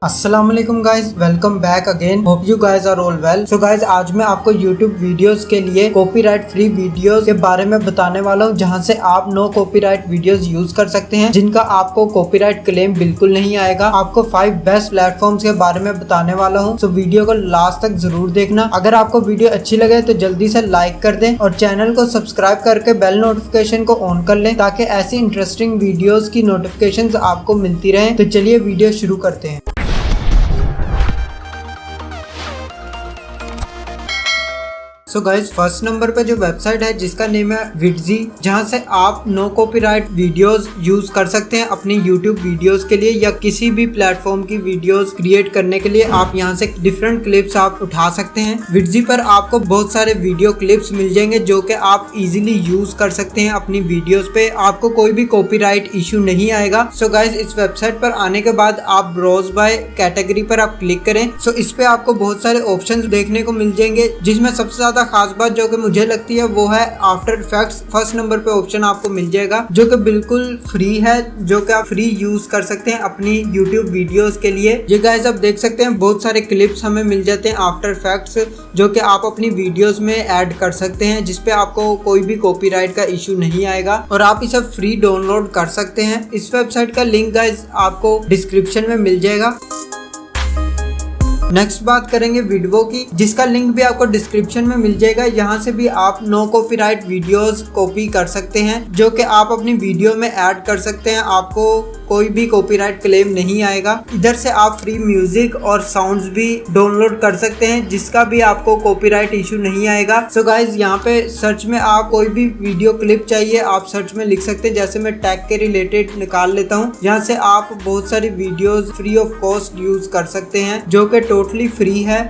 अस्सलाम वालेकुम guys, welcome back again. Hope you guys are all well. So guys, आज मैं आपको YouTube वीडियोस के लिए कॉपीराइट फ्री वीडियोस के बारे में बताने वाला हूं, जहां से आप नो कॉपीराइट वीडियोस यूज कर सकते हैं, जिनका आपको कॉपीराइट क्लेम बिल्कुल नहीं आएगा। आपको 5 बेस्ट प्लेटफॉर्म्स के बारे में बताने वाला हूं, सो वीडियो को लास्ट तक जरूर देखना। अगर आपको वीडियो अच्छी लगे तो जल्दी से लाइक कर दें और चैनल को सब्सक्राइब करके बेल नोटिफिकेशन को ऑन कर लें, ताकि ऐसी इंटरेस्टिंग वीडियोस की नोटिफिकेशंस आपको मिलती रहे। तो चलिए वीडियो शुरू करते हैं। सो गाइज, फर्स्ट नंबर पे जो वेबसाइट है जिसका नेम है विडजी, जहां से आप नो कॉपीराइट वीडियोस यूज कर सकते हैं अपनी यूट्यूब वीडियोस के लिए या किसी भी प्लेटफॉर्म की वीडियोस क्रिएट करने के लिए। आप यहां से डिफरेंट क्लिप्स आप उठा सकते हैं। विडजी पर आपको बहुत सारे वीडियो क्लिप्स मिल जाएंगे जो कि आप इजीली यूज कर सकते हैं अपनी वीडियोस पे। आपको कोई भी कॉपीराइट इशू नहीं आएगा। सो गाइज, इस वेबसाइट पर आने के बाद आप ब्राउज बाय कैटेगरी पर आप क्लिक करें। सो इस पे आपको बहुत सारे ऑप्शंस देखने को मिल जाएंगे, जिसमें सबसे ज्यादा खास बात जो कि मुझे लगती है वो है आफ्टर इफेक्ट्स। फर्स्ट नंबर पे ऑप्शन आपको मिल जाएगा जो कि बिल्कुल फ्री है, जो कि आप फ्री यूज कर सकते हैं अपनी यूट्यूब वीडियोस के लिए। ये गाइस, आप देख सकते हैं बहुत सारे क्लिप्स हमें मिल जाते हैं आफ्टर इफेक्ट्स, जो कि आप अपनी वीडियोस में ऐड कर सकते हैं, जिसपे आपको कोई भी कॉपीराइट का इशू नहीं आएगा और आप इसे फ्री डाउनलोड कर सकते हैं। इस वेबसाइट का लिंक गाइस आपको डिस्क्रिप्शन में मिल जाएगा। नेक्स्ट बात करेंगे विडवो की, जिसका लिंक भी आपको डिस्क्रिप्शन में मिल जाएगा। यहाँ से भी आप नो कॉपीराइट वीडियोस कॉपी कर सकते हैं, जो कि आप अपनी वीडियो में ऐड कर सकते हैं। आपको कोई भी कॉपीराइट क्लेम नहीं आएगा। इधर से आप फ्री म्यूजिक और साउंड्स भी डाउनलोड कर सकते हैं, जिसका भी आपको कॉपीराइट इशू नहीं आएगा। सो गाइज, यहाँ पे सर्च में आप कोई भी वीडियो क्लिप चाहिए आप सर्च में लिख सकते हैं। जैसे मैं टैग के रिलेटेड निकाल लेता हूँ। यहाँ से आप बहुत सारी videos free of cost use कर सकते हैं, जो कि टोटली फ्री है।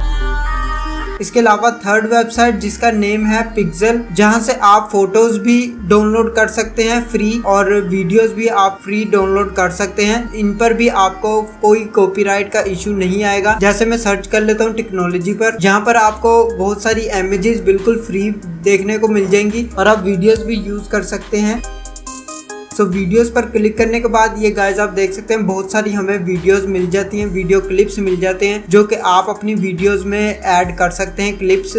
इसके अलावा थर्ड वेबसाइट जिसका नेम है पिक्सेल, जहां से आप फोटोज भी डाउनलोड कर सकते हैं फ्री और वीडियोस भी आप फ्री डाउनलोड कर सकते हैं। इन पर भी आपको कोई कॉपीराइट का इशू नहीं आएगा। जैसे मैं सर्च कर लेता हूं टेक्नोलॉजी पर, जहां पर आपको बहुत सारी इमेजेस बिल्कुल फ्री देखने को मिल जाएंगी और आप वीडियोस भी यूज कर सकते हैं। सो वीडियोस पर क्लिक करने के बाद ये गाइस, आप देख सकते हैं बहुत सारी हमें वीडियोस मिल जाती हैं, वीडियो क्लिप्स मिल जाते हैं, जो कि आप अपनी वीडियोस में ऐड कर सकते हैं clips.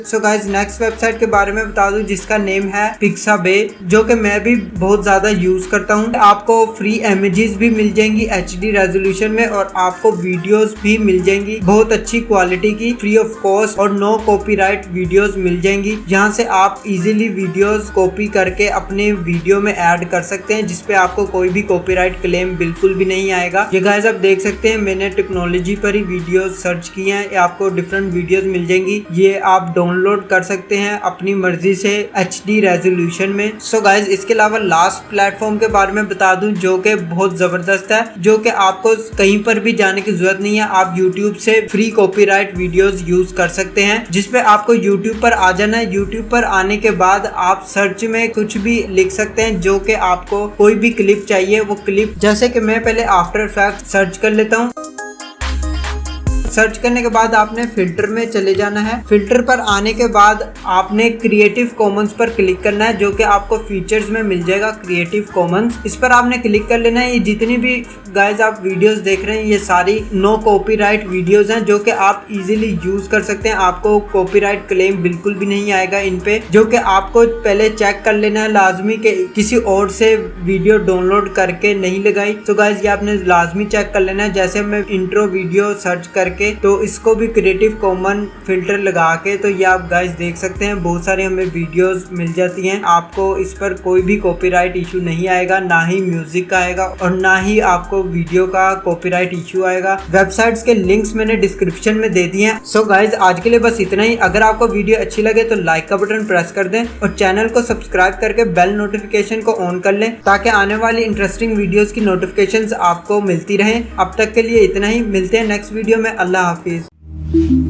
So guys, next website के बारे में बता दूं जिसका नेम है पिक्साबे, जो कि मैं भी बहुत ज्यादा यूज करता हूं। आपको फ्री इमेजेस भी मिल जाएंगी HD रेजोल्यूशन में और आपको वीडियोस भी मिल जाएंगी बहुत अच्छी क्वालिटी की, फ्री ऑफ कॉस्ट और नो कॉपीराइट वीडियोस मिल जाएंगी। जहां से आप इजीली वीडियोस कॉपी करके अपने वीडियो में ऐड कर सकते हैं, जिसपे आपको कोई भी कॉपीराइट क्लेम बिल्कुल भी नहीं आएगा। ये गाइस, आप देख सकते हैं मैंने टेक्नोलॉजी पर ही वीडियोस सर्च किए हैं। आपको डिफरेंट वीडियोस मिल जाएंगी, ये आप डाउनलोड कर सकते हैं अपनी मर्जी से HD रेजोल्यूशन में। सो गाइज, इसके अलावा लास्ट प्लेटफॉर्म के बारे में बता दूं जो कि बहुत जबरदस्त है, जो कि आपको कहीं पर भी जाने की जरूरत नहीं है। आप YouTube से फ्री कॉपीराइट वीडियोस यूज कर सकते हैं, जिसपे आपको YouTube पर आ जाना है। YouTube पर आने के बाद आप सर्च में कुछ भी लिख सकते हैं, जो कि आपको कोई भी क्लिप चाहिए वो क्लिप। जैसे कि मैं पहले आफ्टर इफेक्ट्स सर्च कर लेता हूँ। सर्च करने के बाद आपने फिल्टर में चले जाना है। फिल्टर पर आने के बाद आपने क्रिएटिव कॉमन्स पर क्लिक करना है, जो कि आपको फीचर्स में मिल जाएगा क्रिएटिव कॉमन्स। इस पर आपने क्लिक कर लेना है। ये जितनी भी गाइस आप वीडियोस देख रहे हैं, ये सारी नो कॉपीराइट वीडियोस हैं, जो कि आप इजीली यूज कर सकते हैं। आपको कॉपीराइट क्लेम बिल्कुल भी नहीं आएगा इन पे, जो कि आपको पहले चेक कर लेना है लाजमी के किसी और से वीडियो डाउनलोड करके नहीं लगाई। तो गाइस, ये आपने लाजमी चेक कर लेना है। जैसे मैं इंट्रो वीडियो सर्च करके तो इसको भी क्रिएटिव कॉमन फिल्टर लगा के, तो ये आप गाइस देख सकते हैं बहुत सारी हमें वीडियोस मिल जाती हैं। आपको इस पर कोई भी कॉपीराइट इशू नहीं आएगा, ना ही म्यूजिक का आएगा और ना ही आपको वीडियो का कॉपीराइट इशू आएगा। वेबसाइट्स के लिंक्स मैंने डिस्क्रिप्शन में दे दिए हैं। सो गाइस, आज के लिए बस इतना ही। अगर आपको वीडियो अच्छी लगे तो लाइक का बटन प्रेस कर दें और चैनल को सब्सक्राइब करके बेल नोटिफिकेशन को ऑन कर लें, ताकि आने वाली इंटरेस्टिंग वीडियोस की नोटिफिकेशंस आपको मिलती रहें। अब तक के लिए इतना ही, मिलते हैं नेक्स्ट वीडियो में। अल्लाह हाफिज।